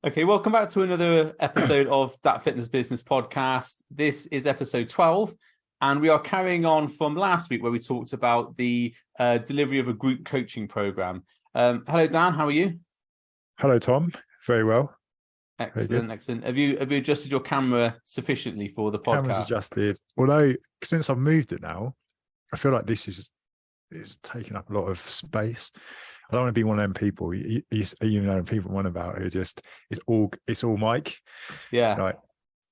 Okay, welcome back to another episode of DAT Fitness Business Podcast. This is episode 12, and we are carrying on from last week where we talked about the delivery of a group coaching program. Hello, Dan. How are you? Hello, Tom. Very well. Excellent, excellent. Have you adjusted your camera sufficiently for the podcast? Camera's adjusted. Although since I've moved it now, I feel like this is taking up a lot of space. I don't want to be one of them people you know people want about who just it's all mic. Yeah. Like,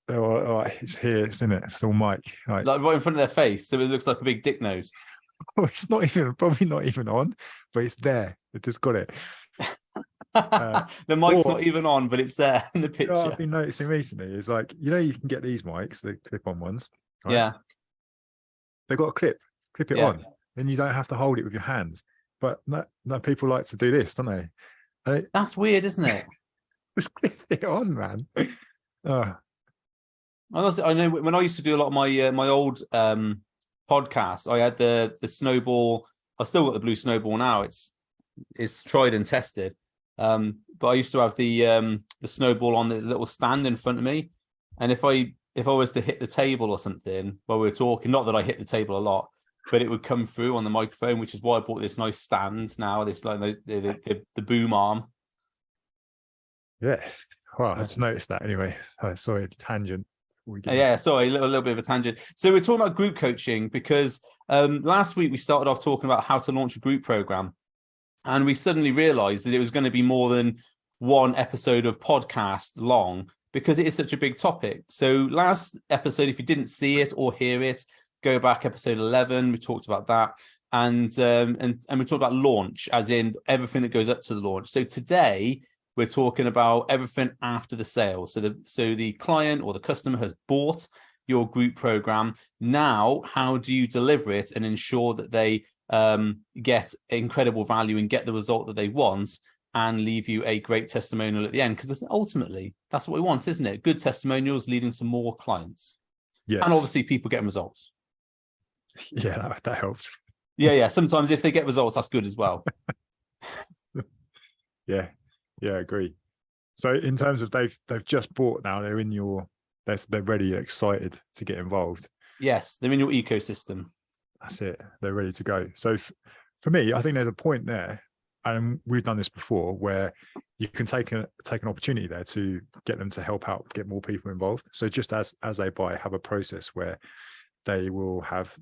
oh, it's here, isn't it? It's all mic. Like right in front of their face, so it looks like a big dick nose. Oh, it's probably not even on, but it's there. It just got it. The mic's not even on, but it's there in the picture. What I've been noticing recently is you can get these mics, the clip-on ones. Right? Yeah. They've got a clip it on. Then you don't have to hold it with your hands. But no, people like to do this, don't they? That's weird, isn't it? Just clip it on, man. Honestly, I know when I used to do a lot of my old podcasts, I had the snowball. I still got the blue snowball now. It's tried and tested. But I used to have the snowball on the little stand in front of me, and if I was to hit the table or something while we were talking, not that I hit the table a lot, but it would come through on the microphone, which is why I bought this nice stand now. This like the boom arm. Yeah. Well, I just noticed that anyway. Sorry, tangent. Yeah, sorry, a little bit of a tangent. So we're talking about group coaching because last week we started off talking about how to launch a group program, and we suddenly realized that it was going to be more than one episode of podcast long because it is such a big topic. So last episode, if you didn't see it or hear it, go back episode 11. We talked about that, and we talked about launch, as in everything that goes up to the launch. So today we're talking about everything after the sale. So the client or the customer has bought your group program. Now, how do you deliver it and ensure that they get incredible value and get the result that they want and leave you a great testimonial at the end? Because ultimately, that's what we want, isn't it? Good testimonials leading to more clients. Yes. And obviously people getting results. Yeah, that helps. Yeah. Sometimes if they get results, that's good as well. Yeah, I agree. So in terms of they've just bought now, they're in they're ready, excited to get involved. Yes, they're in your ecosystem. That's it. They're ready to go. So for me, I think there's a point there, and we've done this before, where you can take an opportunity there to get them to help out, get more people involved. So just as they buy, have a process where they will have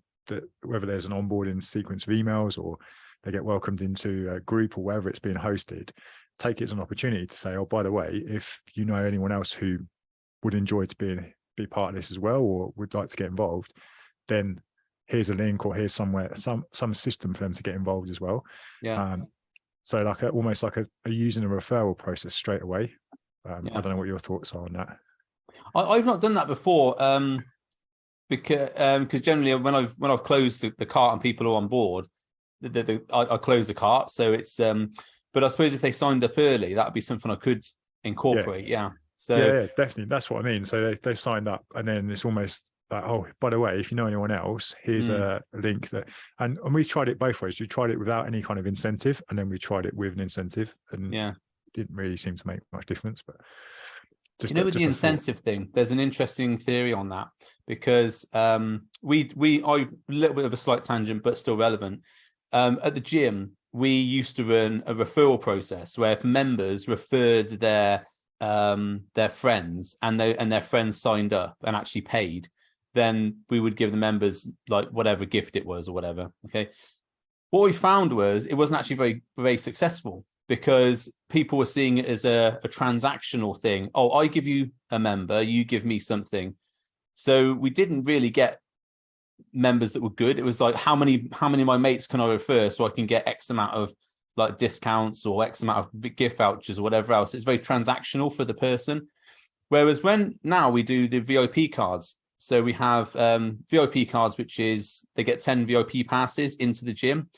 whether there's an onboarding sequence of emails or they get welcomed into a group or wherever it's being hosted, take it as an opportunity to say, oh, by the way, if you know anyone else who would enjoy to be part of this as well or would like to get involved, then here's a link or here's some system for them to get involved as well. Yeah. So almost like using a referral process straight away. I don't know what your thoughts are on that. I've not done that before. Because generally when I've closed the cart and people are on board, I close the cart. So it's but I suppose if they signed up early, that'd be something I could incorporate. Yeah. So yeah, definitely. That's what I mean. So they signed up, and then it's almost like, oh, by the way, if you know anyone else, here's a link that. And we tried it both ways. We tried it without any kind of incentive, and then we tried it with an incentive, and it didn't really seem to make much difference. But with the incentive thing, there's an interesting theory on that because I a little bit of a slight tangent, but still relevant. At the gym, we used to run a referral process where if members referred their friends and their friends signed up and actually paid, then we would give the members like whatever gift it was or whatever. Okay. What we found was it wasn't actually very, very successful, because people were seeing it as a transactional thing. Oh, I give you a member, you give me something. So we didn't really get members that were good. It was like, how many of my mates can I refer so I can get X amount of like discounts or X amount of gift vouchers or whatever else. It's very transactional for the person. Whereas now we do the VIP cards. So we have VIP cards, which is they get 10 VIP passes into the gym.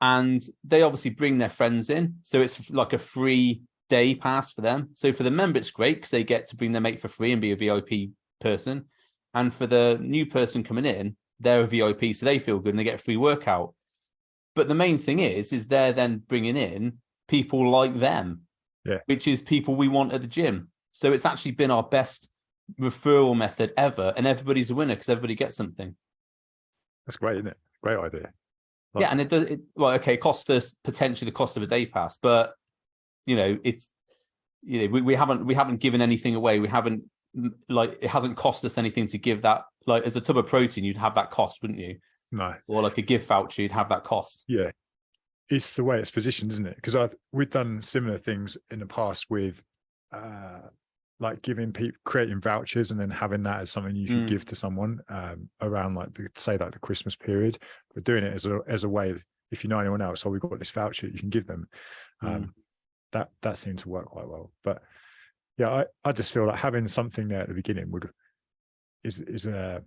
And they obviously bring their friends in. So it's like a free day pass for them. So for the member, it's great because they get to bring their mate for free and be a VIP person. And for the new person coming in, they're a VIP, so they feel good and they get a free workout. But the main thing is they're then bringing in people like them. which is people we want at the gym. So it's actually been our best referral method ever, and everybody's a winner because everybody gets something. That's great, isn't it? Great idea. Yeah, and it does. Well, okay, it costs us potentially the cost of a day pass, but it's we haven't given anything away. We haven't it hasn't cost us anything to give that. Like as a tub of protein, you'd have that cost, wouldn't you? No. Or like a gift voucher, you'd have that cost. Yeah, it's the way it's positioned, isn't it? Because we've done similar things in the past with like giving people, creating vouchers and then having that as something you could give to someone around like the Christmas period. We're doing it as a way, if you know anyone else, we've got this voucher you can give them. That seemed to work quite well. But yeah, I just feel like having something there at the beginning is a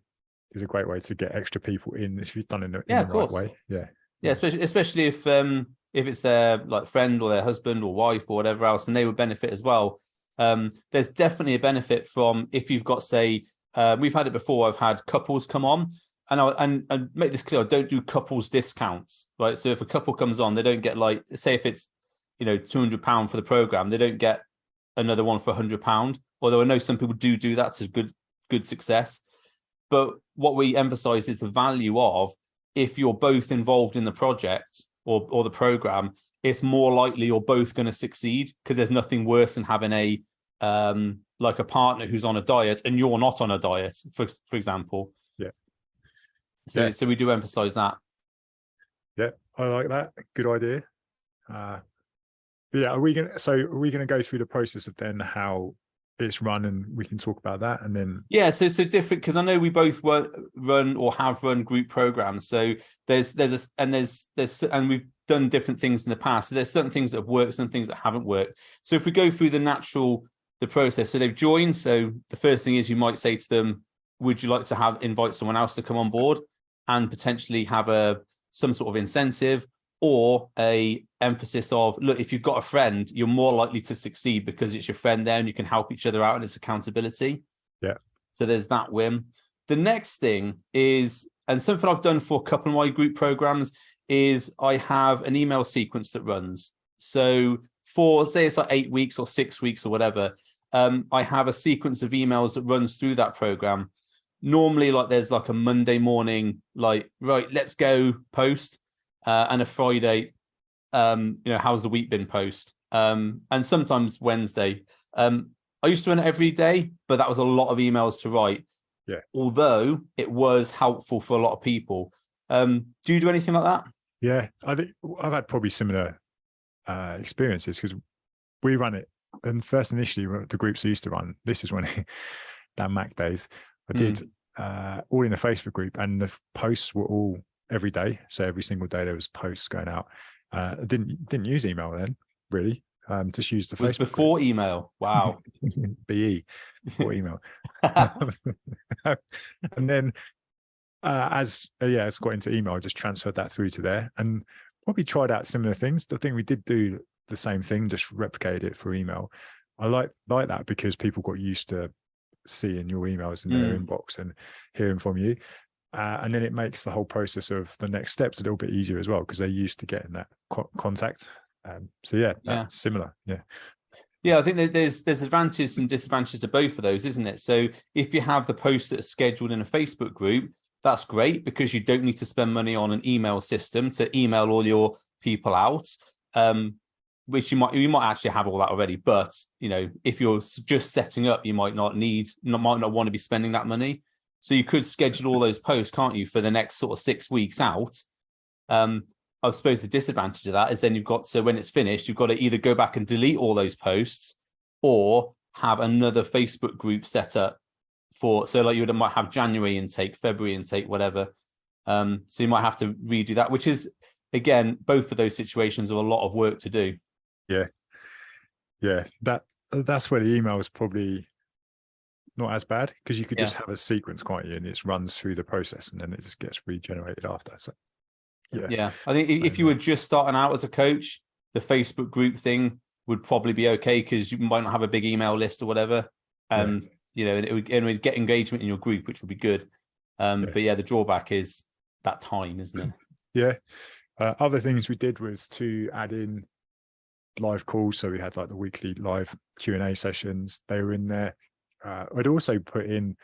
great way to get extra people in if you've done it in the right way. Yeah, especially if it's their like friend or their husband or wife or whatever else, and they would benefit as well. There's definitely a benefit from if you've got, say, we've had it before. I've had couples come on, and make this clear: I don't do couples discounts, right? So if a couple comes on, they don't get like, say, if it's £200 for the program, they don't get another one for £100. Although I know some people do that to good success. But what we emphasize is the value of, if you're both involved in the project or the program, it's more likely you're both going to succeed, because there's nothing worse than having a like a partner who's on a diet and you're not on a diet, for example. So we do emphasize that. Yeah, I like that. Good idea. Are we gonna go through the process of then how it's run, and we can talk about that, and then so different, because I know we both run or have run group programs. So there's we've done different things in the past. So there's certain things that have worked, some things that haven't worked. So if we go through the process, so they've joined. So the first thing is you might say to them, would you like to invite someone else to come on board and potentially have some sort of incentive, or a emphasis of, look, if you've got a friend, you're more likely to succeed because it's your friend there and you can help each other out and it's accountability. Yeah. So there's that win. The next thing is, and something I've done for a couple of my group programs, is I have an email sequence that runs. So for, say, it's like 8 weeks or 6 weeks or whatever, I have a sequence of emails that runs through that program. Normally, like there's like a Monday morning, like, right, let's go post. And a Friday, how's the week been post? And sometimes Wednesday. I used to run it every day, but that was a lot of emails to write. Yeah. Although it was helpful for a lot of people. Do you do anything like that? Yeah, I think I've had probably similar experiences, because we run it. And first, initially, the groups I used to run, this is when Dan Mac days, I did all in a Facebook group, and the posts were all every day. So every single day there was posts going out. I didn't use email then, really. Just used the Facebook before group. Email. Wow. BE before email. And then as got into email, I just transferred that through to there, and probably tried out similar things. I think we did do the same thing, just replicated it for email. I like that because people got used to seeing your emails in their inbox and hearing from you. And then it makes the whole process of the next steps a little bit easier as well, because they're used to getting that contact. That's similar. Yeah, I think there's advantages and disadvantages to both of those, isn't it? So if you have the posts that are scheduled in a Facebook group, that's great, because you don't need to spend money on an email system to email all your people out, which you might actually have all that already. But if you're just setting up, you might not want to be spending that money. So you could schedule all those posts, can't you, for the next sort of 6 weeks out? I suppose the disadvantage of that is then when it's finished, you've got to either go back and delete all those posts, or have another Facebook group set up so like you might have January intake, February intake, whatever. So you might have to redo that, which is, again, both of those situations are a lot of work to do. Yeah. That's where the email is probably not as bad, because you could just have a sequence, can't you? And it runs through the process and then it just gets regenerated after. So I think if you were just starting out as a coach, the Facebook group thing would probably be okay, because you might not have a big email list or whatever. And it would get engagement in your group, which would be good. But the drawback is that time, isn't it? Other things we did was to add in live calls. So we had like the weekly live Q&A sessions. They were in there. I'd also put in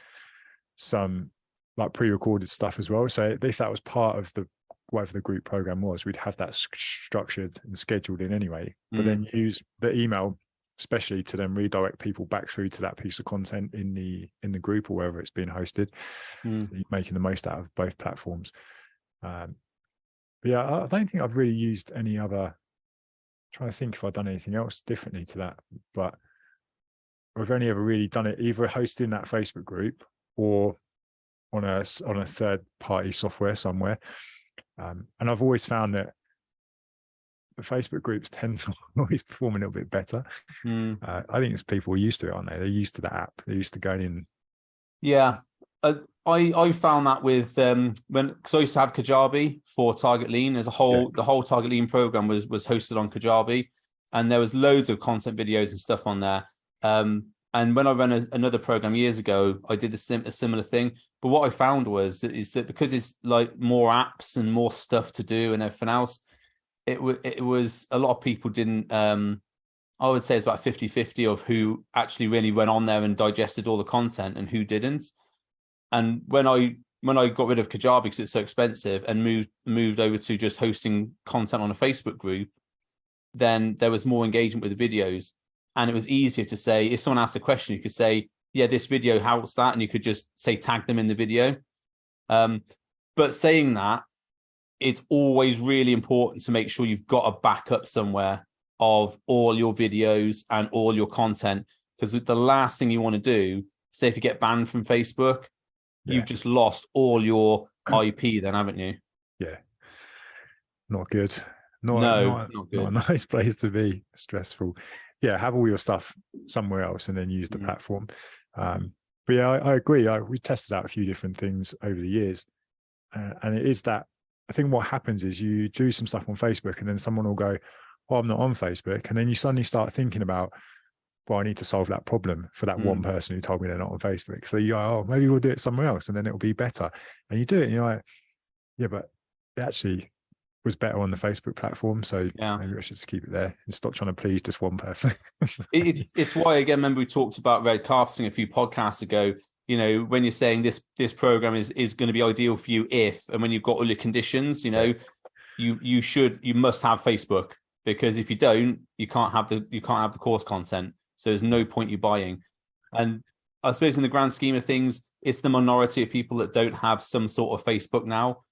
some like pre-recorded stuff as well. So if that was part of the whatever the group program was, we'd have that structured and scheduled in anyway, but then use the email especially to then redirect people back through to that piece of content in the group or wherever it's being hosted. So you're making the most out of both platforms. But yeah, I don't think I've really used any other, trying to think if I've done anything else differently to that, but I've only ever really done it either hosting that Facebook group or on a third party software somewhere. And I've always found that the Facebook groups tend to always perform a little bit better. I think it's people are used to it, aren't they? They're used to the app. They're used to going in. Yeah. I found that with because I used to have Kajabi for Target Lean as a whole. The whole Target Lean program was hosted on Kajabi, and there was loads of content videos and stuff on there. And when I ran another program years ago, I did a similar thing. But what I found is that because it's like more apps and more stuff to do and everything else, it was a lot of people didn't. I would say it's about 50-50 of who actually really went on there and digested all the content and who didn't. And when I got rid of Kajabi because it's so expensive and moved over to just hosting content on a Facebook group, then there was more engagement with the videos. And it was easier to say, if someone asked a question, you could say, yeah, this video, how's that? And you could just say, tag them in the video. But saying that, it's always really important to make sure you've got a backup somewhere of all your videos and all your content. Because the last thing you want to do, say if you get banned from Facebook, you've just lost all your IP then, haven't you? Yeah. Not good. Not good. Not a nice place to be. Stressful. Yeah, have all your stuff somewhere else and then use the platform. But yeah, I agree. We tested out a few different things over the years. And it is that, I think what happens is you do some stuff on Facebook and then someone will go, oh, I'm not on Facebook. And then you suddenly start thinking about, well, I need to solve that problem for that one person who told me they're not on Facebook. So you go, oh, maybe we'll do it somewhere else and then it'll be better. And you do it and you're like, yeah, but it actually was better on the Facebook platform. So maybe I should just keep it there and stop trying to please just one person. It's why, again, remember we talked about red carpeting a few podcasts ago. You know, when you're saying this program is going to be ideal for you if, and when you've got all your conditions, you know, you must have Facebook, because if you don't, you can't have the course content. So there's no point you buying. And I suppose in the grand scheme of things, it's the minority of people that don't have some sort of Facebook now.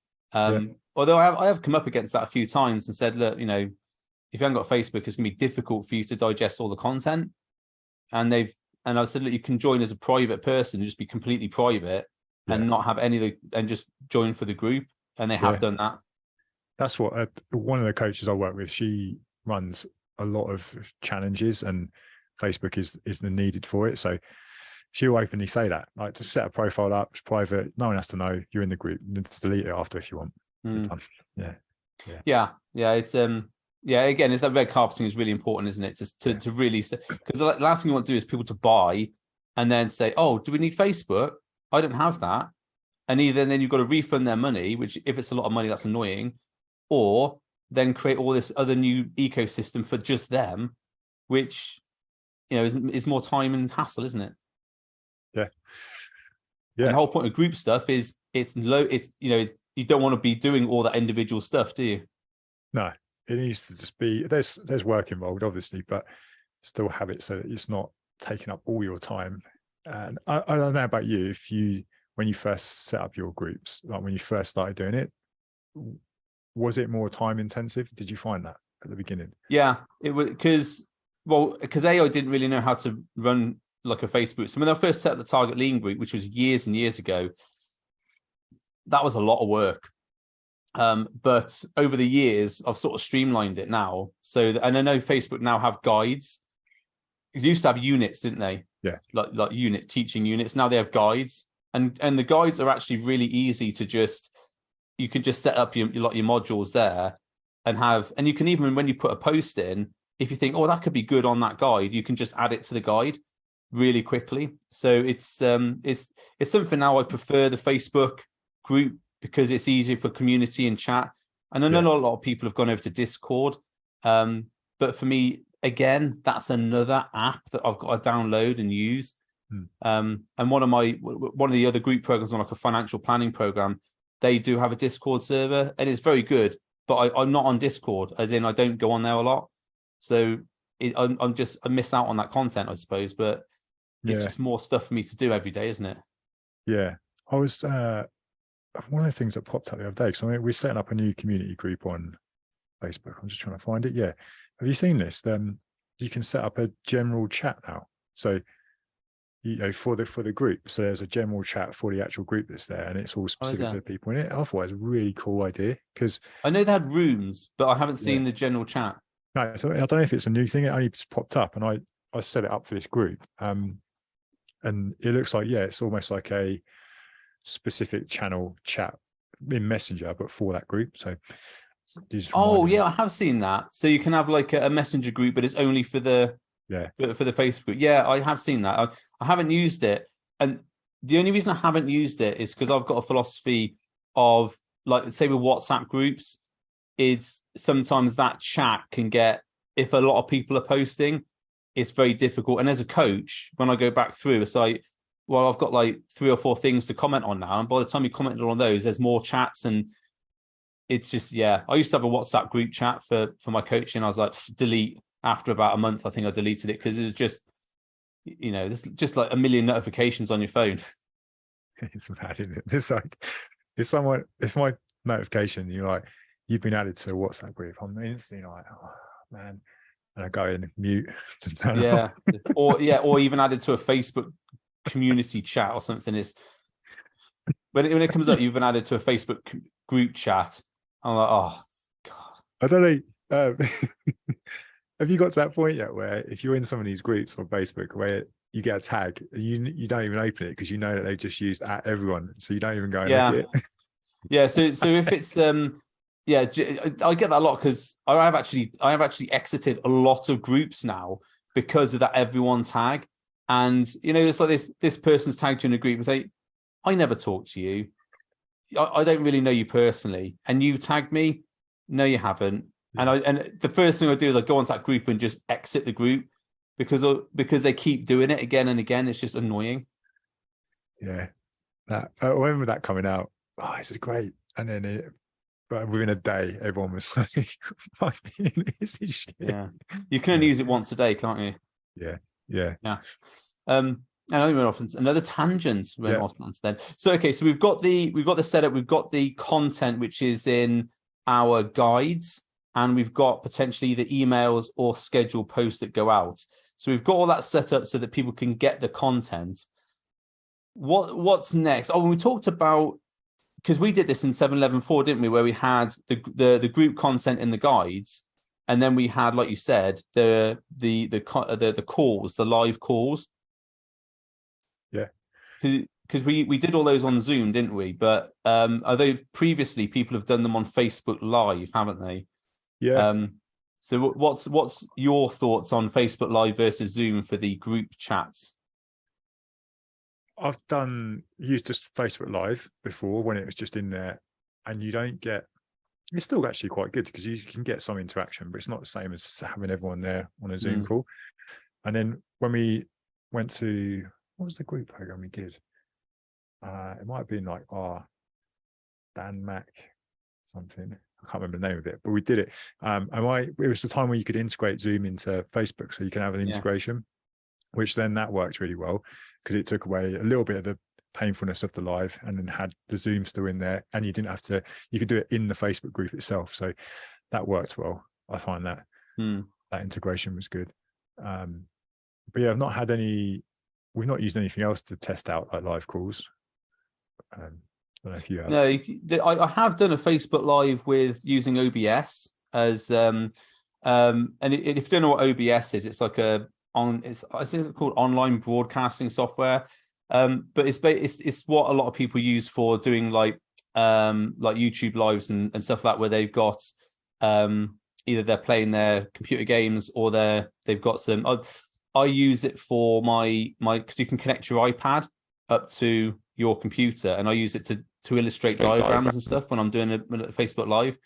Although I have come up against that a few times and said, look, you know, if you haven't got Facebook, it's going to be difficult for you to digest all the content. And I said, look, you can join as a private person, just be completely private and not have any and just join for the group. And they have done that. That's what one of the coaches I work with, she runs a lot of challenges and Facebook is the needed for it. So she'll openly say that, like, to set a profile up, it's private, no one has to know you're in the group, and to delete it after if you want. Yeah. It's again, it's that red carpeting is really important, isn't it? To really say, because the last thing you want to do is people to buy and then say, oh, do we need Facebook? I don't have that. And then you've got to refund their money, which if it's a lot of money, that's annoying, or then create all this other new ecosystem for just them, which, you know, is more time and hassle, isn't it? Yeah. And the whole point of group stuff is you don't want to be doing all that individual stuff, do you? No, it needs to just be, there's work involved, obviously, but still have it so that it's not taking up all your time. And I don't know about you, when you first set up your groups, like when you first started doing it, was it more time intensive? Did you find that at the beginning? Yeah, it was because I didn't really know how to run like a Facebook. So when I first set up the Target Lean group, which was years and years ago, that was a lot of work. But over the years, I've sort of streamlined it now. And I know Facebook now have guides. They used to have units, didn't they? Yeah. Like teaching units. Now they have guides, and the guides are actually really easy to you can just set up your modules there and you can even, when you put a post in, if you think, oh, that could be good on that guide, you can just add it to the guide really quickly. So it's something now I prefer the Facebook group because it's easier for community and chat. And I know a lot of people have gone over to Discord. But for me, again, that's another app that I've got to download and use. And one of the other group programs on like a financial planning program, they do have a Discord server, and it's very good. But I'm not on Discord, as in I don't go on there a lot. So I miss out on that content, I suppose. But it's just more stuff for me to do every day, isn't it? Yeah, I was one of the things that popped up the other day. So I mean, we're setting up a new community group on Facebook. I'm just trying to find it. Yeah, have you seen this? You can set up a general chat now. So for the group. So there's a general chat for the actual group that's there, and it's all specific to the people in it. I thought it was a really cool idea, because I know they had rooms, but I haven't seen the general chat. No, so I don't know if it's a new thing. It only just popped up, and I set it up for this group. And it looks like, it's almost like a specific channel chat in Messenger, but for that group. So I have seen that. So you can have like a Messenger group, but it's only for the for the Facebook. Yeah, I have seen that. I haven't used it, and the only reason I haven't used it is because I've got a philosophy of, like, say with WhatsApp groups, is sometimes that chat can get, if a lot of people are posting, it's very difficult. And as a coach, when I go back through, it's like, well, I've got like 3 or 4 things to comment on now, and by the time you commented on those, there's more chats, and it's just, I used to have a WhatsApp group chat for my coaching. I was like, delete. After about a month, I think I deleted it, because it was just, there's just like a million notifications on your phone. It's mad, isn't it? It's like, if my notification, you've been added to a WhatsApp group, I'm instantly like, oh man, and I go in and mute to turn off. or even added to a Facebook community chat or something. Is when it comes up, you've been added to a Facebook group chat, I'm like, oh god. I don't know. Have you got to that point yet where if you're in some of these groups on Facebook where you get a tag, you don't even open it because you know that they've just used at everyone, so you don't even go and look at it? So if it's I get that a lot, because I have actually exited a lot of groups now because of that everyone tag. And it's like this person's tagged you in a group, but I never talk to you. I don't really know you personally, and you tagged me. No, you haven't. Yeah. And the first thing I do is I go onto that group and just exit the group, because they keep doing it again and again. It's just annoying. Yeah, I remember that coming out. Oh, this is great. And then but within a day, everyone was like, "This is shit." Yeah, you can only use it once a day, can't you? Yeah. And I went off another tangent. Off then. So okay, so we've got the setup, we've got the content which is in our guides, and we've got potentially the emails or scheduled posts that go out. So we've got all that set up so that people can get the content. What's next? Oh, we talked about, because we did this in 7.11.4, didn't we? Where we had the group content in the guides, and then we had, like you said, the calls, the live calls. Yeah. Because we did all those on Zoom, didn't we? But although previously people have done them on Facebook Live, haven't they? Yeah. So what's your thoughts on Facebook Live versus Zoom for the group chats? I've used just Facebook Live before when it was just in there, and it's still actually quite good because you can get some interaction, but it's not the same as having everyone there on a Zoom call. And then when we went to, what was the group program we did? It might have been like Dan Mac something. I can't remember the name of it, but we did it. It was the time where you could integrate Zoom into Facebook, so you can have an integration, which then that worked really well because it took away a little bit of the painfulness of the live, and then had the Zoom still in there, and you could do it in the Facebook group itself. So that worked well. I find that that integration was good. But yeah, we've not used anything else to test out like live calls. I don't know if you have. No, I have done a Facebook Live with using OBS as and if you don't know what OBS is, it's like I think it's called online broadcasting software. But it's what a lot of people use for doing like YouTube lives and stuff like that, where they've got either they're playing their computer games or they've got some. I use it for my because you can connect your iPad up to your computer, and I use it to illustrate diagrams and stuff when I'm doing a Facebook Live.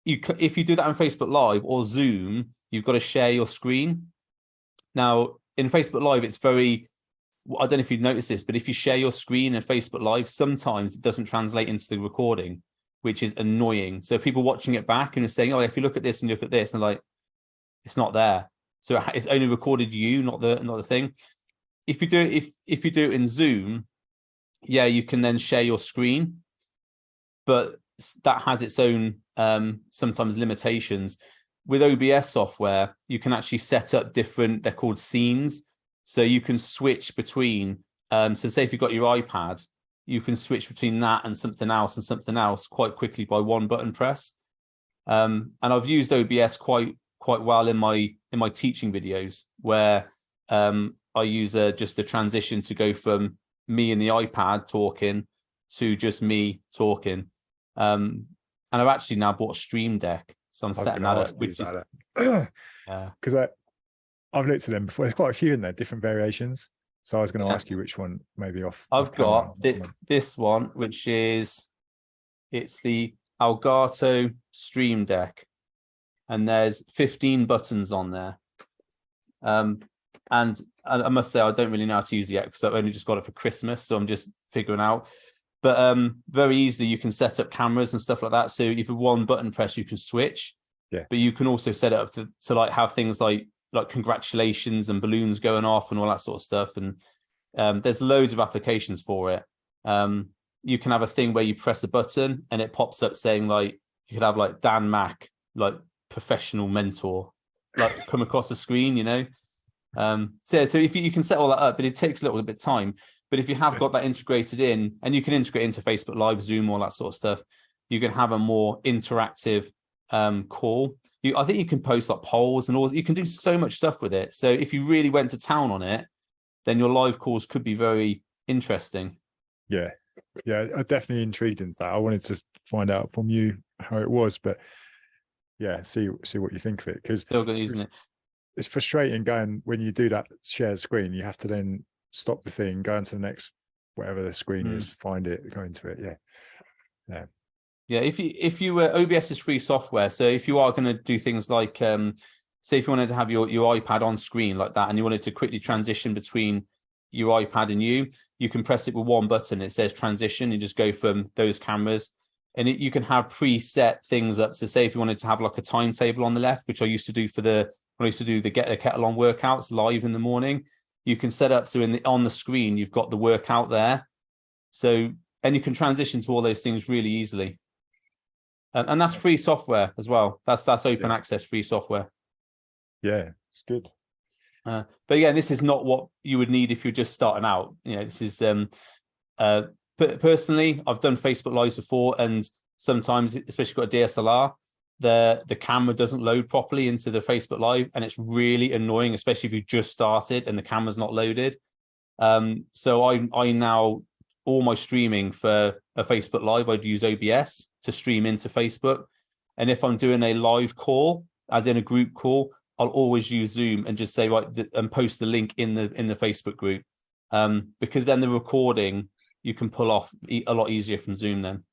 if you do that on Facebook Live or Zoom, you've got to share your screen. Now, in Facebook Live, it's very, I don't know if you've noticed this, but if you share your screen in Facebook Live, sometimes it doesn't translate into the recording, which is annoying. So people watching it back and are saying, oh, if you look at this and you look at this, and like, it's not there. So it's only recorded you, not the thing. If you do it in Zoom, yeah, you can then share your screen, but that has its own sometimes limitations. With OBS software, you can actually set up different, they're called scenes. So you can switch between, so say if you've got your iPad, you can switch between that and something else quite quickly by one button press. And I've used OBS quite well in my teaching videos, where I use just a transition to go from me and the iPad talking to just me talking. And I've actually now bought a Stream Deck, so I'm setting that up. Because I've looked at them before. There's quite a few in there, different variations. So I was going to ask you which one maybe off. I've got this one, which is, it's the Elgato Stream Deck, and there's 15 buttons on there. And I must say, I don't really know how to use it yet because I've only just got it for Christmas, so I'm just figuring out. But very easily, you can set up cameras and stuff like that. So if you one button press, you can switch. Yeah. But you can also set it up to like have things like congratulations and balloons going off and all that sort of stuff. And there's loads of applications for it. You can have a thing where you press a button and it pops up saying, like, you could have like Dan Mack, like professional mentor, like come across the screen, you know. So if you can set all that up, but it takes a little bit of time. But if you have got that integrated in, and you can integrate into Facebook Live, Zoom, all that sort of stuff, you can have a more interactive call. I think you can post like polls and all. You can do so much stuff with it. So if you really went to town on it, then your live calls could be very interesting. Yeah, I'm definitely intrigued into that. I wanted to find out from you how it was, but yeah, see what you think of it, because still good using it. It's frustrating going when you do that shared screen. You have to then stop the thing, go into the next whatever the screen is, find it, go into it. Yeah. If you were, OBS is free software, so if you are going to do things like say if you wanted to have your iPad on screen like that, and you wanted to quickly transition between your iPad and you can press it with one button. It says transition. You just go from those cameras, and you can have preset things up. So say if you wanted to have like a timetable on the left, which I used to do when I used to do the Get the Kettle On workouts live in the morning, you can set up so on the screen you've got the workout there. So, and you can transition to all those things really easily. And that's free software as well. That's open access free software. Yeah, it's good. But again, this is not what you would need if you're just starting out. You know, this is personally, I've done Facebook Lives before, and sometimes, especially got a DSLR, the camera doesn't load properly into the Facebook Live, and it's really annoying, especially if you just started and the camera's not loaded. So I now, all my streaming for a Facebook Live, I'd use OBS to stream into Facebook. And if I'm doing a live call, as in a group call, I'll always use Zoom and just say, right, and post the link in the Facebook group. Because then the recording you can pull off a lot easier from Zoom then.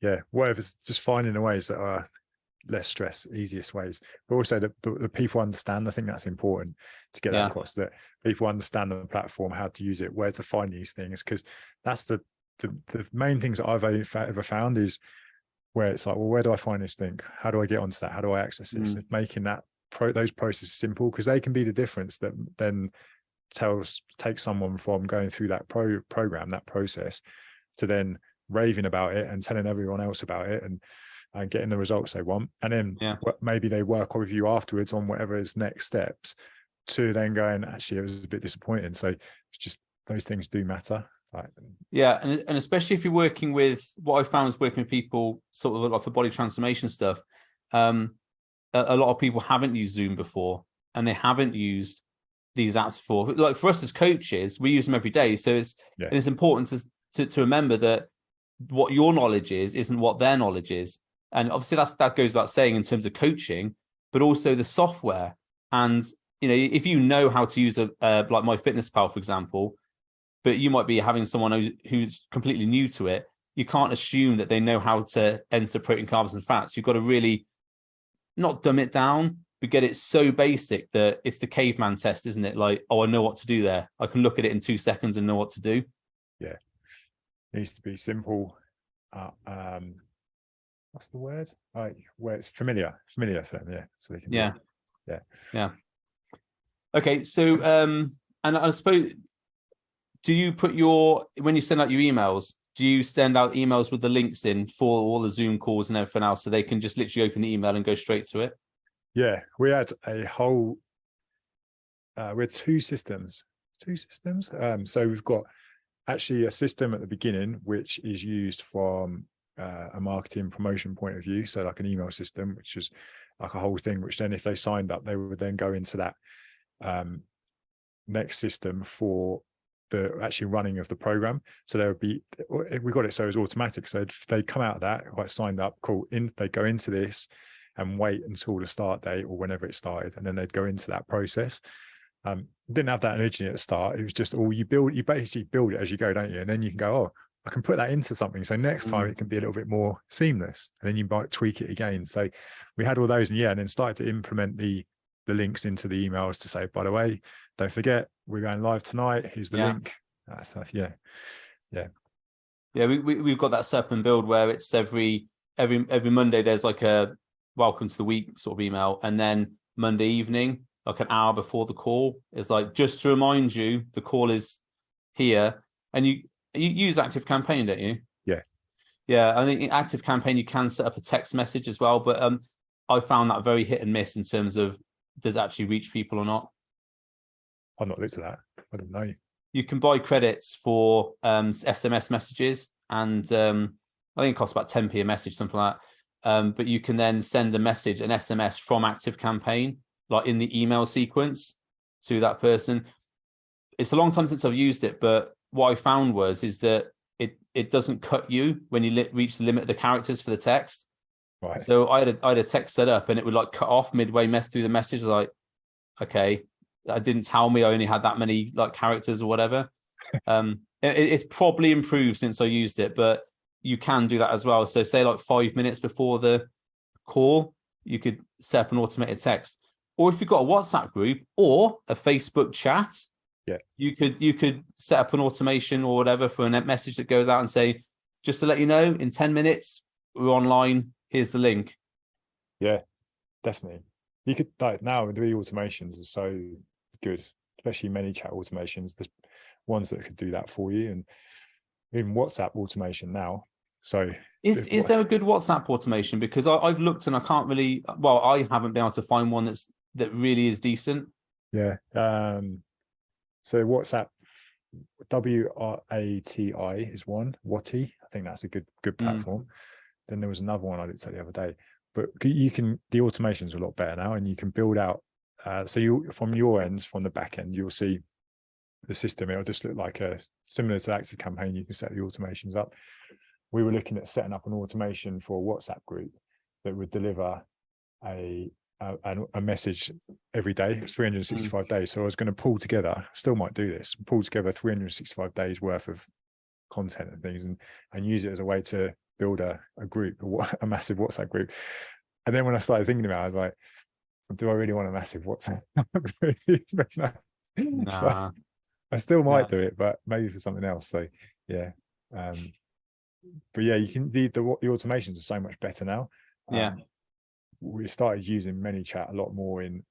Yeah, whatever's just finding the ways that are less stress, easiest ways, but also the people understand. I think that's important to get that across, that people understand the platform, how to use it, where to find these things, because that's the main things that I've ever found is where it's like, well, where do I find this thing? How do I get onto that? How do I access this? Making that those processes simple, because they can be the difference that then takes someone from going through that program, that process, to then raving about it and telling everyone else about it and getting the results they want. And then maybe they work with you afterwards on whatever is next steps, to then going, actually, it was a bit disappointing. So it's just, those things do matter. And especially if you're working with, what I found is working with people sort of like for body transformation stuff. A lot of people haven't used Zoom before, and they haven't used these apps before. Like for us as coaches, we use them every day. So it's important to remember that what your knowledge isn't what their knowledge is. And obviously that goes without saying in terms of coaching, but also the software. And, you know, if you know how to use like MyFitnessPal, for example, but you might be having someone who's completely new to it, you can't assume that they know how to enter protein, carbs, and fats. You've got to really not dumb it down, but get it so basic that it's the caveman test, isn't it? Like, oh, I know what to do there. I can look at it in 2 seconds and know what to do. Yeah, it needs to be simple. What's the word? Where it's familiar for them. Yeah, so they can. Yeah. Okay, so and I suppose, do you put when you send out your emails, do you send out emails with the links in for all the Zoom calls and everything else, so they can just literally open the email and go straight to it? Yeah, we had a whole. We had two systems. So we've got actually a system at the beginning which is used from a marketing promotion point of view, so like an email system, which is like a whole thing, which then if they signed up, they would then go into that next system for the actually running of the program. So there would be, we got it so it was automatic, so they come out of that, quite signed up, cool, they go into this and wait until the start date or whenever it started, and then they'd go into that process. Didn't have that originally at the start. It was just all you basically build it as you go, don't you? And then you can go, oh, I can put that into something, so next time it can be a little bit more seamless, and then you might tweak it again. So we had all those, and then started to implement the links into the emails to say, by the way, don't forget, we're going live tonight, here's the link. So we've got that set up and build where it's every Monday there's like a welcome to the week sort of email, and then Monday evening, like an hour before the call, is like, just to remind you the call is here. And you use Active Campaign, don't you? Yeah, I think in Active Campaign you can set up a text message as well, but I found that very hit and miss in terms of does it actually reach people or not. I've not looked at that. I don't know. You can buy credits for SMS messages, and I think it costs about 10p a message, something like that. But you can then send an SMS from Active Campaign, like in the email sequence, to that person. It's a long time since I've used it, but what I found is that it doesn't cut you when you reach the limit of the characters for the text. Right. So I had a text set up, and it would like cut off midway through the message. Like, okay, that didn't tell me I only had that many like characters or whatever. It's probably improved since I used it, but you can do that as well. So say like 5 minutes before the call, you could set up an automated text. Or if you've got a WhatsApp group or a Facebook chat, you could set up an automation or whatever for a message that goes out and say, just to let you know, in 10 minutes, we're online. Here's the link. Yeah, definitely. You could, like, now the automations are so good, especially many chat automations. There's ones that could do that for you, and even WhatsApp automation now. So is there a good WhatsApp automation? Because I've looked and I can't really, I haven't been able to find one that really is decent. Yeah. So WhatsApp, WRATI is one. Wati, I think that's a good platform. Then there was another one I looked at the other day, but the automations are a lot better now, and you can build out. So you, from your ends, from the back end, you'll see the system. It'll just look like similar to Active Campaign. You can set the automations up. We were looking at setting up an automation for a WhatsApp group that would deliver a message every day. It's 365 days. So I was going to pull together, still might do this, pull together 365 days worth of content and things, and use it as a way to build a group, a massive WhatsApp group. And then when I started thinking about it, I was like, do I really want a massive WhatsApp group? Nah. So I still might do it, but maybe for something else. So yeah. But yeah, you can, the automations are so much better now. We started using ManyChat a lot more in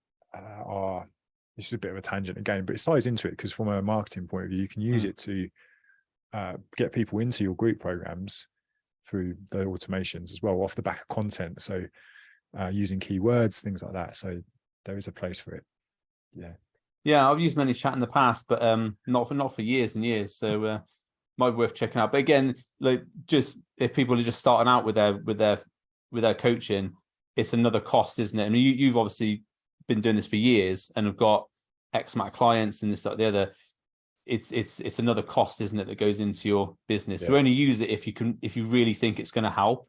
this is a bit of a tangent again, but it ties into it, because from a marketing point of view, you can use it to get people into your group programs through the automations as well, off the back of content. So using keywords, things like that. So there is a place for it. Yeah, I've used ManyChat in the past, but not for years and years. So might be worth checking out. But again, like, just if people are just starting out with their coaching, it's another cost, isn't it? I mean, you've obviously been doing this for years and have got X amount of clients and this, that, the other. It's another cost, isn't it, that goes into your business. So only use it if you really think it's going to help.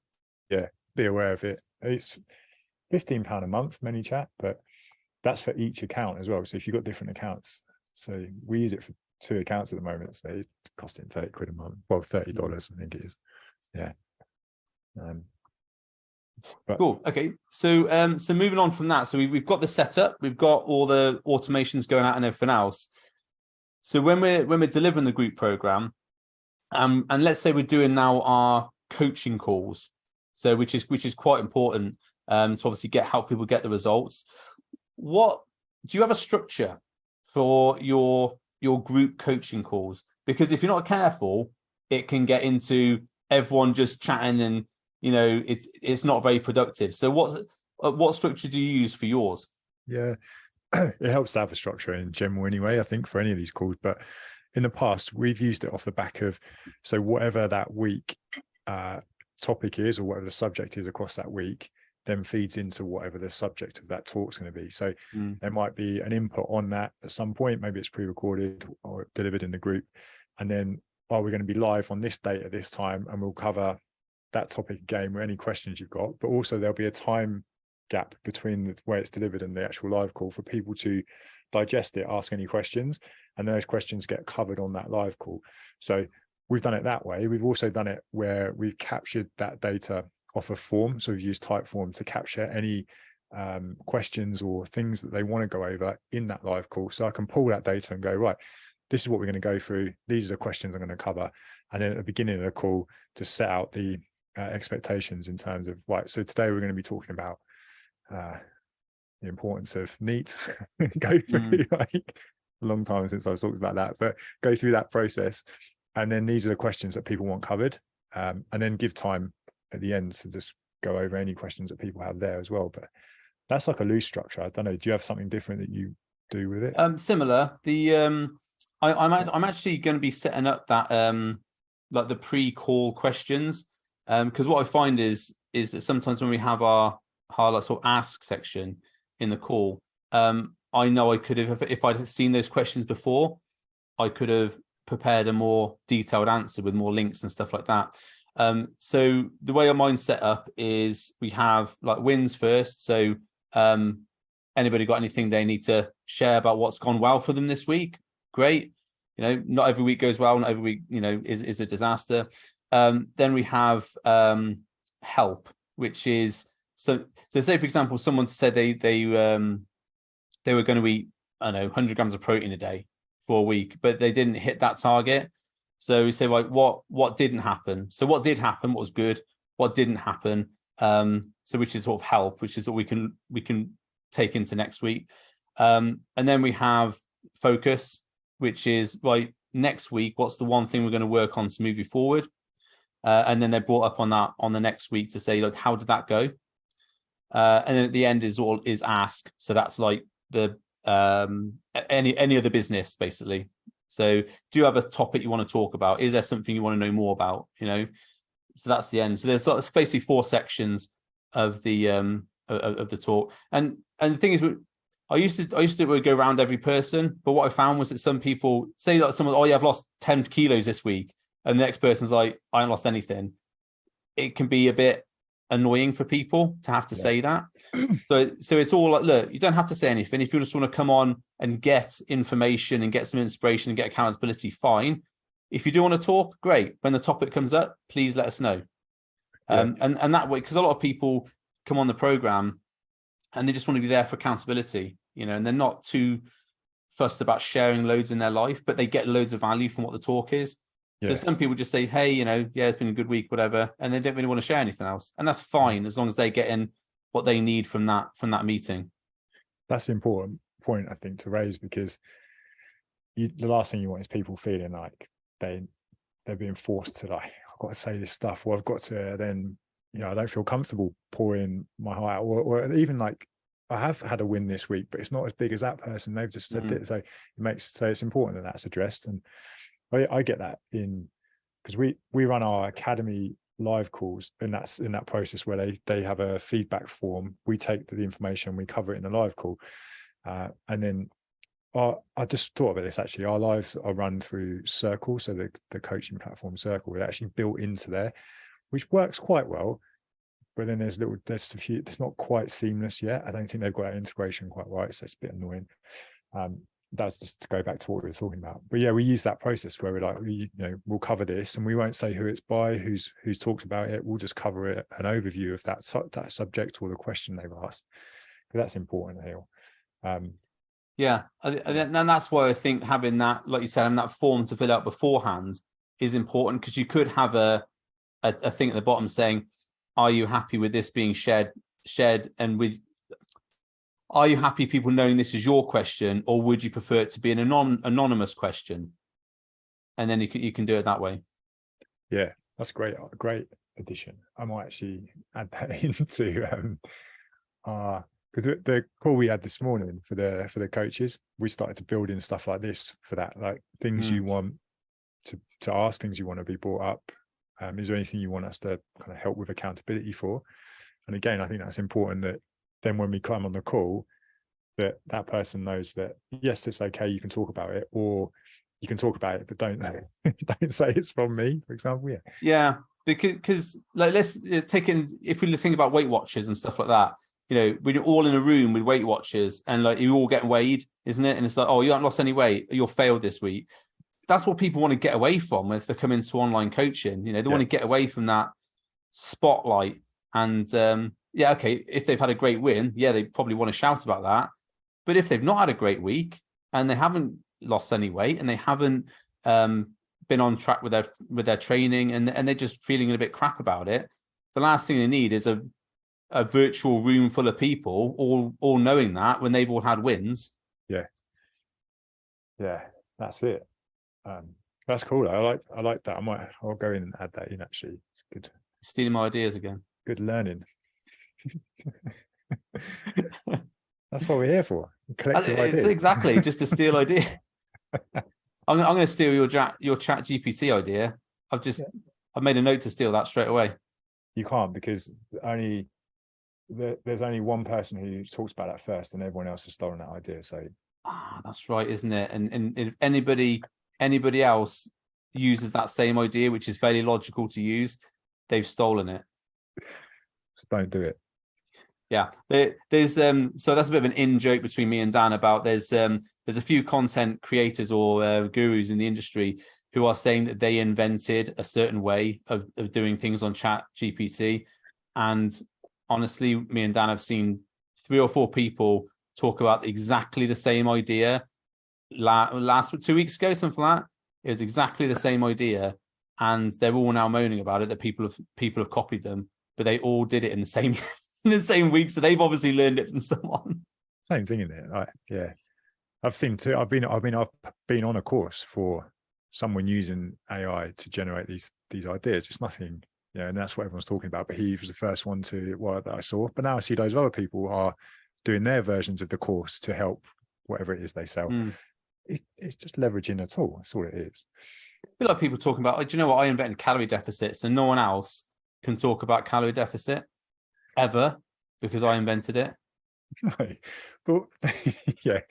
Yeah, be aware of it. It's £15 a month, ManyChat, but that's for each account as well. So if you've got different accounts, so we use it for 2 accounts at the moment, so it's costing 30 quid a month. Well, $30, I think it is. Yeah. Cool. Okay. So so moving on from that, so we've got the setup, we've got all the automations going out and everything else. So when we're delivering the group program, and let's say we're doing now our coaching calls, so which is quite important to obviously help people get the results. What do you have a structure for your group coaching calls? Because if you're not careful, it can get into everyone just chatting, and it's not very productive. So what structure do you use for yours? Yeah, it helps to have a structure in general anyway, I think, for any of these calls. But in the past, we've used it off the back of, so whatever that week topic is, or whatever the subject is across that week, then feeds into whatever the subject of that talk's going to be. So there might be an input on that at some point. Maybe it's pre-recorded or delivered in the group. And then, we're going to be live on this date at this time, and we'll cover that topic again, or any questions you've got. But also there'll be a time gap between the way it's delivered and the actual live call for people to digest it, ask any questions, and those questions get covered on that live call. So we've done it that way. We've also done it where we've captured that data off a form. So we've used Typeform to capture any questions or things that they want to go over in that live call. So I can pull that data and go, right, this is what we're going to go through. These are the questions I'm going to cover. And then at the beginning of the call, to set out the expectations in terms of, right, so today we're going to be talking about the importance of NEAT. Go through like a long time since I've talked about that, but go through that process. And then these are the questions that people want covered. And then give time at the end to just go over any questions that people have there as well. But that's like a loose structure. I don't know. Do you have something different that you do with it? Similar. I'm actually going to be setting up that like the pre-call questions, because what I find is that sometimes when we have our like sort of ask section in the call, I know I could have, if I'd seen those questions before, I could have prepared a more detailed answer with more links and stuff like that. So the way our mine's set up is we have like wins first. So anybody got anything they need to share about what's gone well for them this week? Great. Not every week goes well, not every week, is a disaster. Then we have help, which is so say, for example, someone said they were going to eat, I don't know, 100 grams of protein a day for a week, but they didn't hit that target. So we say, like, what didn't happen? So what did happen? What was good? What didn't happen? So which is sort of help, which is what we can take into next week. And then we have focus, which is like next week, what's the one thing we're going to work on to move you forward? And then they're brought up on that on the next week to say, like, how did that go? And then at the end is ask. So that's like the any other business, basically. So do you have a topic you want to talk about? Is there something you want to know more about? So that's the end. So there's sort of basically 4 sections of the talk. And the thing is, I used to go around every person, but what I found was that some people say that someone, oh yeah, I've lost 10 kilos this week, and the next person's like, I haven't lost anything. It can be a bit annoying for people to have to say that. So it's all like, look, you don't have to say anything. If you just want to come on and get information and get some inspiration and get accountability, fine. If you do want to talk, great. When the topic comes up, please let us know. And that way, because a lot of people come on the program and they just want to be there for accountability, and they're not too fussed about sharing loads in their life, but they get loads of value from what the talk is. So some people just say, hey, it's been a good week, whatever, and they don't really want to share anything else. And that's fine, as long as they get in what they need from that meeting. That's an important point, I think, to raise, because the last thing you want is people feeling like they're being forced to, like, I've got to say this stuff, or I've got to then, I don't feel comfortable pouring my heart out, or even like, I have had a win this week, but it's not as big as that person. They've just said it. So it's important that that's addressed. And I get that because we run our academy live calls, and that's in that process where they have a feedback form. We take the information, we cover it in the live call, and then I just thought about this actually. Our lives are run through Circle, so the coaching platform Circle, it actually built into there, which works quite well. But then there's a few, it's not quite seamless yet. I don't think they've got that integration quite right, so it's a bit annoying. that's just to go back to what we were talking about. But yeah, we use that process where we're like, we'll cover this, and we won't say who it's by, who's talked about it. We'll just cover it, an overview of that subject or the question they've asked. But that's important, Neil. Yeah, and that's why I think having that, like you said, having that form to fill out beforehand is important, because you could have a thing at the bottom saying, "Are you happy with this being shared?" And with, are you happy people knowing this is your question, or would you prefer it to be an anonymous question? And then you can do it that way. Yeah, that's great. A great addition. I might actually add that into because the call we had this morning for the coaches, we started to build in stuff like this for that, like things you want to ask, things you want to be brought up. Is there anything you want us to kind of help with accountability for? And again, I think that's important, that then when we come on the call, that person knows that yes, it's okay, you can talk about it, or you can talk about it, but don't say it's from me, for example. Yeah, because like, let's take in, if we think about Weight Watchers and stuff like that, we're all in a room with Weight Watchers, and like, you all get weighed, isn't it? And it's like, oh, you haven't lost any weight, you're failed this week. That's what people want to get away from if they're coming to online coaching. They want to get away from that spotlight. And okay, if they've had a great win, they probably want to shout about that. But if they've not had a great week and they haven't lost any weight and they haven't been on track with their training, and they're just feeling a bit crap about it, the last thing they need is a virtual room full of people all knowing that when they've all had wins. Yeah, that's it. That's cool. I like that. I'll go in and add that in. Actually, it's good. Stealing my ideas again. Good learning. That's what we're here for. Collective ideas. It's exactly just to steal idea. I'm going to steal your chat GPT idea. I've made a note to steal that straight away. You can't, because there's only one person who talks about that first, and everyone else has stolen that idea. So that's right, isn't it? And if anybody else uses that same idea, which is fairly logical to use, they've stolen it. So don't do it. Yeah, there's so that's a bit of an in joke between me and Dan about there's a few content creators or gurus in the industry who are saying that they invented a certain way of doing things on Chat GPT. And honestly, me and Dan have seen 3 or 4 people talk about exactly the same idea last 2 weeks ago, something like that. It was exactly the same idea, and they're all now moaning about it, that people have copied them, but they all did it in the same in the same week, so they've obviously learned it from someone. Same thing, isn't it? Like, yeah, I've seen too. I've been on a course for someone using AI to generate these ideas. It's nothing, and that's what everyone's talking about. But he was the first one that I saw. But now I see loads of other people are doing their versions of the course to help whatever it is they sell. It's just leveraging a tool. That's all it is. I feel like people talking about, do you know what? I invented calorie deficits, and no one else can talk about calorie deficit ever because I invented it. No, but yeah.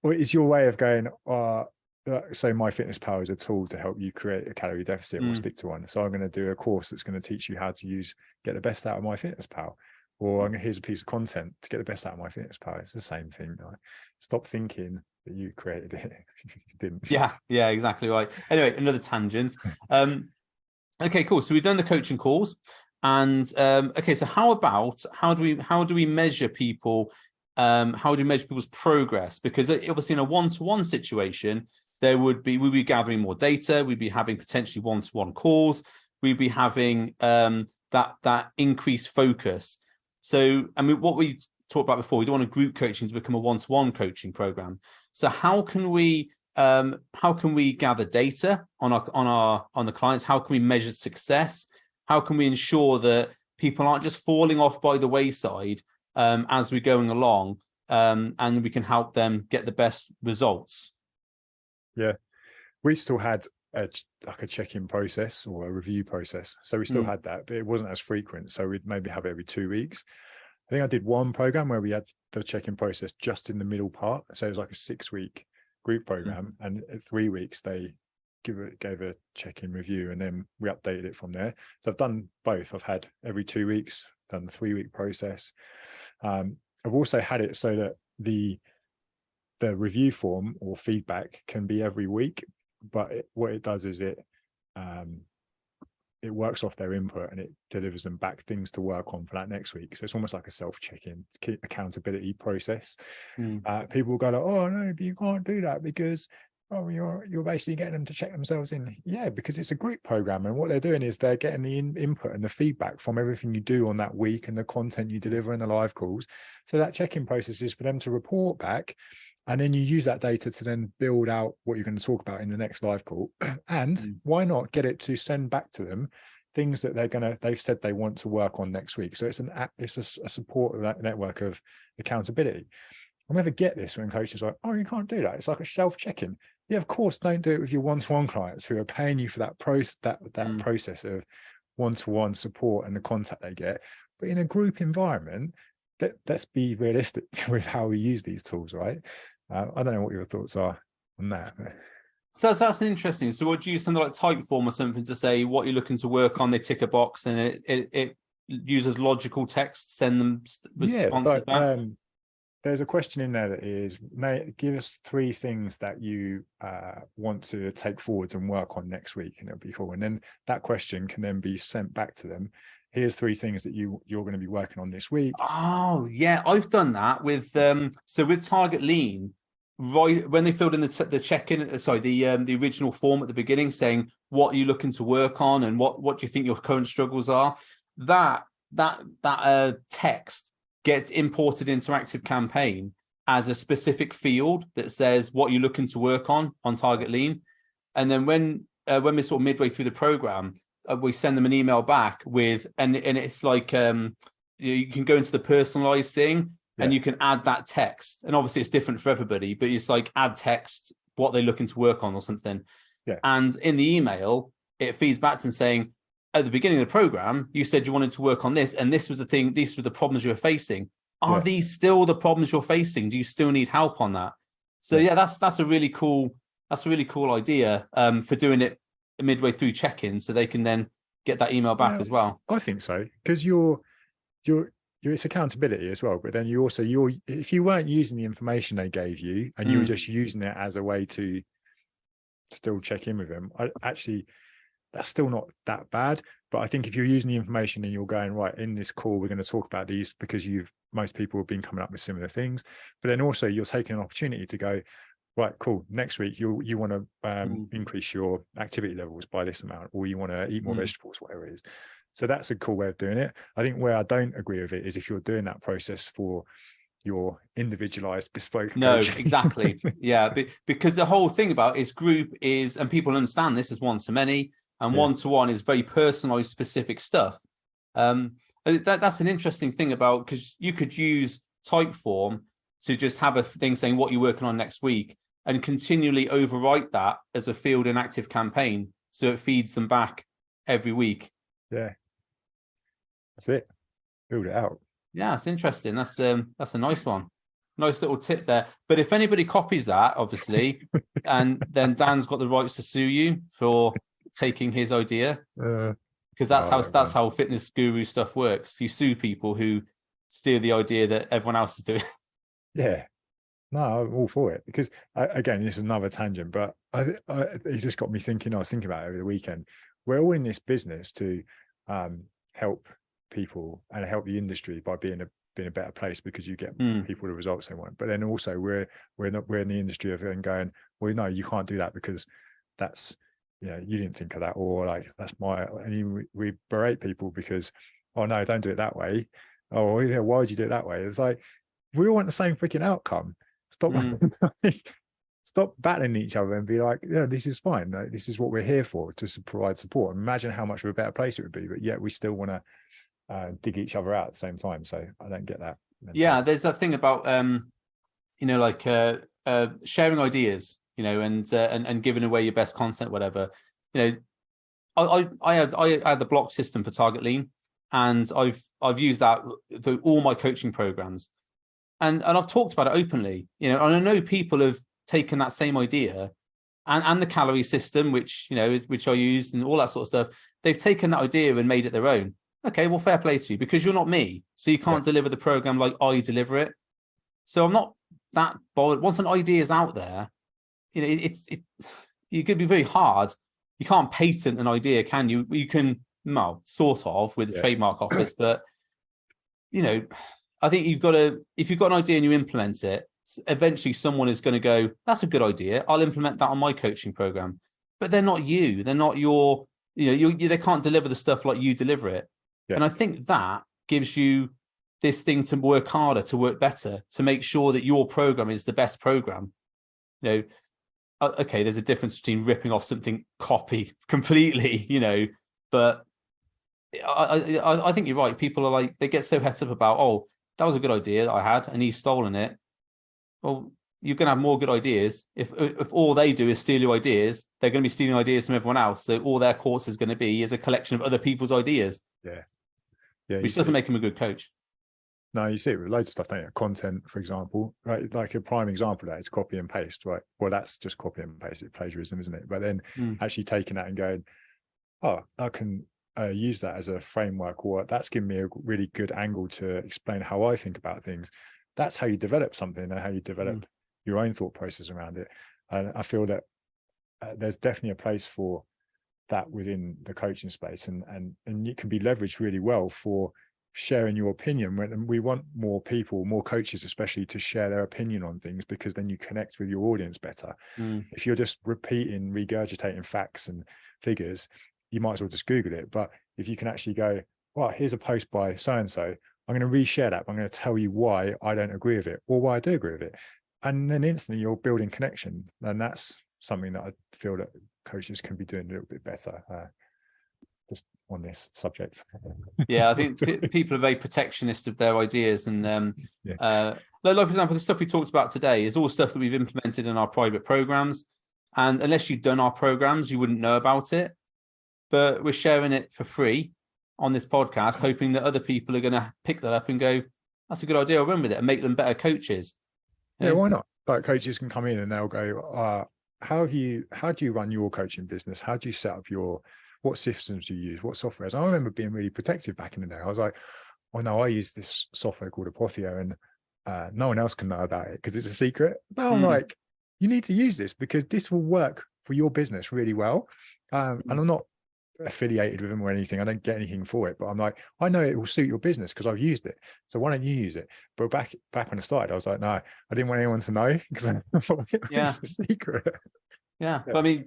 Well, it's your way of going, so MyFitnessPal is a tool to help you create a calorie deficit or stick to one. So I'm going to do a course that's going to teach you how to get the best out of MyFitnessPal. Or here's a piece of content to get the best out of MyFitnessPal. It's the same thing. Right? Stop thinking that you created it. You didn't. Yeah, exactly right. Anyway, another tangent. Okay, cool. So we've done the coaching calls. And okay, so how do we measure people? How do we measure people's progress? Because obviously in a one-to-one situation, we'd be gathering more data, we'd be having potentially one-to-one calls, we'd be having that increased focus. So, I mean, what we talked about before, we don't want a group coaching to become a one-to-one coaching program. So how can we gather data on the clients? How can we measure success? How can we ensure that people aren't just falling off by the wayside as we're going along, and we can help them get the best results? Yeah, we still had a check-in process or a review process. So we still had that, but it wasn't as frequent. So we'd maybe have it every 2 weeks. I think I did one program where we had the check-in process just in the middle part. So it was like a 6-week group program, and at 3 weeks they gave a check-in review, and then we updated it from there. So I've done both. I've had every 2 weeks, done the 3-week process. I've also had it so that the the review form or feedback can be every week, but what it does is it works off their input and it delivers them back things to work on for that next week. So it's almost like a self-check-in accountability process. People will go like, oh no, but you can't do that because you're basically getting them to check themselves in. Yeah, because it's a group program, and what they're doing is they're getting the input and the feedback from everything you do on that week and the content you deliver and the live calls. So that check-in process is for them to report back, and then you use that data to then build out what you're going to talk about in the next live call. And why not get it to send back to them things that they've said they want to work on next week. So it's a support of that network of accountability. I never get this when coaches are like, oh, you can't do that. It's like a self-check-in. Yeah, of course, don't do it with your one-to-one clients who are paying you for that process of one-to-one support and the contact they get. But in a group environment, let's be realistic with how we use these tools, right? I don't know what your thoughts are on that. So that's interesting. So would you use something like Typeform or something to say what you're looking to work on? They tick a box and it uses logical text, send them responses back? There's a question in there that is, give us 3 things that you want to take forwards and work on next week, and it'll be cool. And then that question can then be sent back to them. Here's 3 things that you're going to be working on this week. Oh yeah, I've done that with so with Target Lean, right when they filled in the check-in, the original form at the beginning saying what are you looking to work on and what do you think your current struggles are. That text gets imported into Active Campaign as a specific field that says what you're looking to work on Target Lean. And then when we're sort of midway through the program, we send them an email back with, and it's like, you can go into the personalized thing and you can add that text. And obviously it's different for everybody, but it's like add text, what they're looking to work on or something. Yeah. And in the email, it feeds back to them saying, at the beginning of the program, you said you wanted to work on this, and this was the thing, these were the problems you were facing. Are these still the problems you're facing? Do you still need help on that? So that's a really cool idea for doing it midway through check-in, so they can then get that email back as well. I think so, because it's accountability as well. But then if you weren't using the information they gave you and you were just using it as a way to still check in with them, that's still not that bad. But I think if you're using the information and you're going, right, in this call, we're going to talk about these because most people have been coming up with similar things. But then also you're taking an opportunity to go, right, cool, next week you want to increase your activity levels by this amount, or you want to eat more vegetables, whatever it is. So that's a cool way of doing it. I think where I don't agree with it is if you're doing that process for your individualized bespoke no coaching. Exactly. Yeah, because the whole thing about is group is, and people understand this as one-to-many, and one-to-one is very personalized, specific stuff. That's an interesting thing about, because you could use Typeform to just have a thing saying what you're working on next week and continually overwrite that as a field in Active Campaign, so it feeds them back every week. Yeah, that's it. Build it out. Yeah, it's interesting. That's a nice one. Nice little tip there. But if anybody copies that, obviously, and then Dan's got the rights to sue you for taking his idea, because that's how fitness guru stuff works. You sue people who steal the idea that everyone else is doing. Yeah, no, I'm all for it, because again, this is another tangent, but it just got me thinking. I was thinking about it over the weekend. We're all in this business to help people and help the industry by being a better place, because you get people the results they want. But then also we're in the industry of going, well, no, you can't do that because that's, you didn't think of that, or like that's and we berate people because, oh no, don't do it that way. Oh yeah, why would you do it that way? It's like, we all want the same freaking outcome. Stop battling each other and be like, yeah, this is fine. This is what we're here for, to provide support. Imagine how much of a better place it would be, but yet we still want to dig each other out at the same time. So I don't get that. Yeah, there's that thing about sharing ideas, and giving away your best content, whatever. I had the block system for Target Lean, and I've used that for all my coaching programs, and I've talked about it openly, and I know people have taken that same idea and the calorie system, which I used, and all that sort of stuff. They've taken that idea and made it their own. Okay, well, fair play to you, because you're not me, so you can't deliver the program like I deliver it. So I'm not that bothered. Once an idea is out there, you know, it could be very hard. You can't patent an idea, can you? You can, well, sort of with the trademark office, but you know, I think if you've got an idea and you implement it, eventually someone is going to go, that's a good idea. I'll implement that on my coaching program. But they're not you. They're not your, they can't deliver the stuff like you deliver it. Yeah. And I think that gives you this thing to work harder, to work better, to make sure that your program is the best program. You know, okay, there's a difference between ripping off something copy completely, but I think you're right. People are like, they get so het up about, oh, that was a good idea that I had and he's stolen it. Well, you're going to have more good ideas. If all they do is steal your ideas, they're going to be stealing ideas from everyone else. So all their course is going to be is a collection of other people's ideas. Yeah. Which doesn't make him a good coach. No, you see it with loads of stuff, don't you? Content, for example, right? Like a prime example of that is copy and paste, right? Well, that's just copy and paste. It's plagiarism, isn't it? But then actually taking that and going, oh, I can use that as a framework, or that's given me a really good angle to explain how I think about things. That's how you develop something and how you develop your own thought process around it. And I feel that there's definitely a place for that within the coaching space, and it can be leveraged really well for sharing your opinion. When we want more people, more coaches especially, to share their opinion on things, because then you connect with your audience better. If you're just regurgitating facts and figures, you might as well just Google it. But if you can actually go, well, here's a post by so-and-so, I'm going to reshare that, but I'm going to tell you why I don't agree with it or why I do agree with it. And then instantly you're building connection. And that's something that I feel that coaches can be doing a little bit better just on this subject. Yeah, I think people are very protectionist of their ideas. And like, for example, the stuff we talked about today is all stuff that we've implemented in our private programs. And unless you've done our programs, you wouldn't know about it. But we're sharing it for free on this podcast, hoping that other people are going to pick that up and go, that's a good idea, I'll run with it, and make them better coaches. Yeah, why not? Like, coaches can come in and they'll go, how do you run your coaching business? How do you set up what systems do you use? What softwares? I remember being really protective back in the day. I was like, oh no, I use this software called Apotheo, and no one else can know about it because it's a secret. Now I'm like, you need to use this because this will work for your business really well. And I'm not affiliated with them or anything. I don't get anything for it, but I'm like, I know it will suit your business because I've used it. So why don't you use it? But back when I started, I was like, no, I didn't want anyone to know because it's a secret. Yeah. But I mean,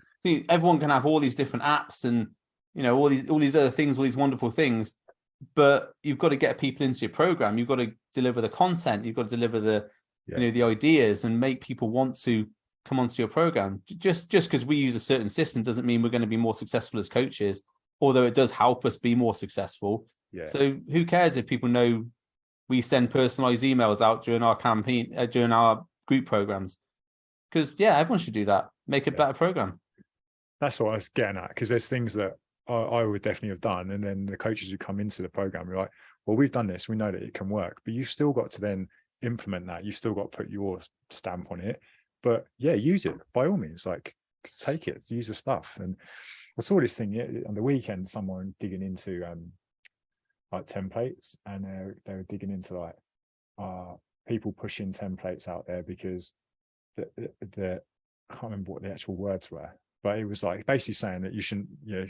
everyone can have all these different apps and all these other things, all these wonderful things, but you've got to get people into your program. You've got to deliver the content. You've got to deliver the the ideas and make people want to come onto your program. Just because we use a certain system doesn't mean we're going to be more successful as coaches, although it does help us be more successful. So who cares if people know we send personalized emails out during our campaign, during our group programs? Because everyone should do that. Make a better program. That's what I was getting at, because there's things that I would definitely have done, and then the coaches who come into the program are like, well, we've done this, we know that it can work, but you've still got to then implement that. You've still got to put your stamp on it. But use it by all means. Like, take it, use the stuff. And I saw this thing on the weekend, someone digging into like templates, and they were digging into like people pushing templates out there because the I can't remember what the actual words were, but it was like basically saying that you shouldn't,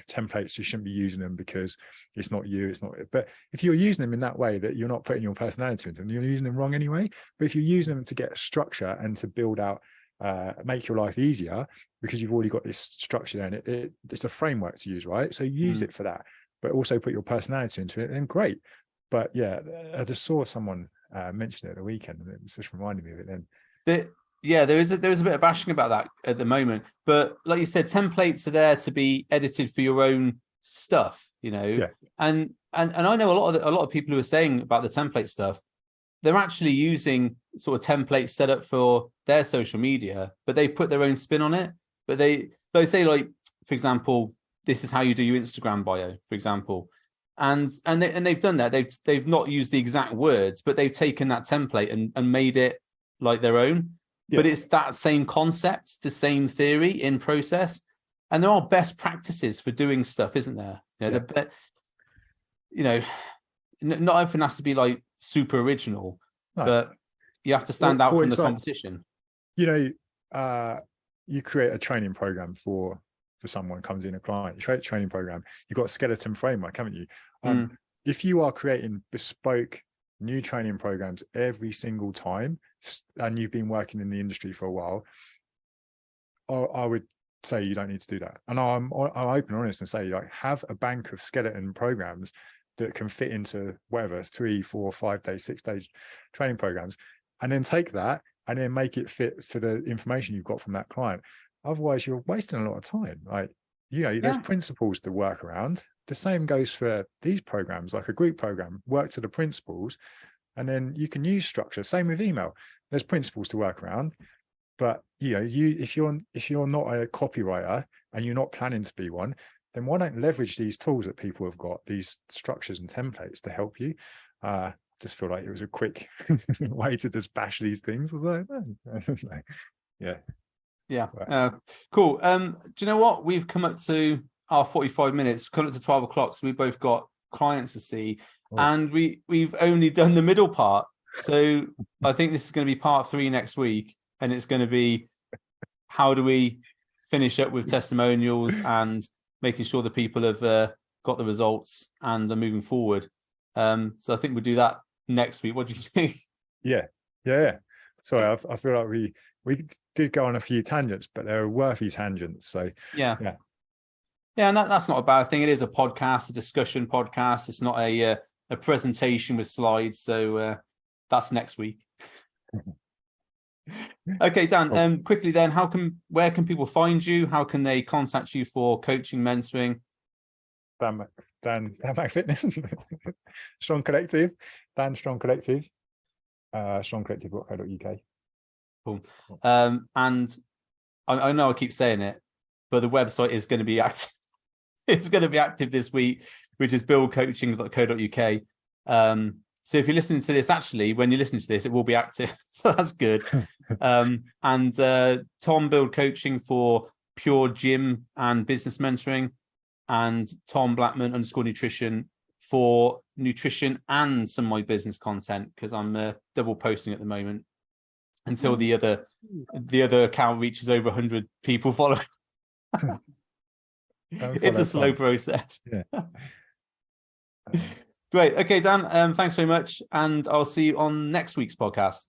templates, you shouldn't be using them because it's not you, it's not. But if you're using them in that way, that you're not putting your personality into them, you're using them wrong anyway. But if you're using them to get structure and to build out, make your life easier, because you've already got this structure there, and it's a framework to use, right? So use it for that, but also put your personality into it, and great. But I just saw someone mention it at the weekend, and it just reminded me of it then. There is a bit of bashing about that at the moment, but like you said, templates are there to be edited for your own stuff, and I know a lot of people who are saying about the template stuff, they're actually using sort of templates set up for their social media, but they put their own spin on it. But they say, like, for example, this is how you do your Instagram bio, for example, and they've done that. They've not used the exact words, but they've taken that template and made it like their own. But it's that same concept, the same theory in process, and there are best practices for doing stuff, isn't there? Not everything has to be like super original, but You have to stand out from the like, competition. You create a training program for someone comes in, a client, you create a training program, you've got a skeleton framework, haven't you? If you are creating bespoke new training programs every single time, and you've been working in the industry for a while, I would say you don't need to do that. And I'm open and honest and say, like, have a bank of skeleton programs that can fit into whatever 3, 4, 5 days, 6 days training programs, and then take that and then make it fit for the information you've got from that client. Otherwise, you're wasting a lot of time. Like, there's principles to work around. The same goes for these programs, like a group program. Work to the principles, and then you can use structure. Same with email. There's principles to work around. But if you're not a copywriter and you're not planning to be one, then why don't leverage these tools that people have got, these structures and templates to help you? Just feel like it was a quick way to just bash these things. I was like, cool. Do you know what? We've come up to our 45 minutes, come up to 12 o'clock. So we both got clients to see, and we've only done the middle part. So I think this is going to be part 3 next week. And it's going to be, how do we finish up with testimonials and making sure the people have got the results and are moving forward. So I think we'll do that next week. What do you think? Yeah. Sorry, I feel like we did go on a few tangents, but they're worthy tangents. So yeah, and that's not a bad thing. It is a podcast, a discussion podcast. It's not a presentation with slides. So that's next week. Okay, Dan, quickly then, where can people find you? How can they contact you for coaching, mentoring? Dan Mac Fitness, Strong Collective, Dan Strong Collective, strongcollective.co.uk. Cool. And I know I keep saying it, but the website is going to be active. It's going to be active this week, which is buildcoaching.co.uk. So if you're listening to this, actually, when you're listening to this, it will be active. So that's good. And Tom Build Coaching for pure gym and business mentoring, and Tom Blackman _nutrition for nutrition and some of my business content, because I'm double posting at the moment until the other account reaches over 100 people following. It's a slow process. Yeah. Great. Okay, Dan, thanks very much. And I'll see you on next week's podcast.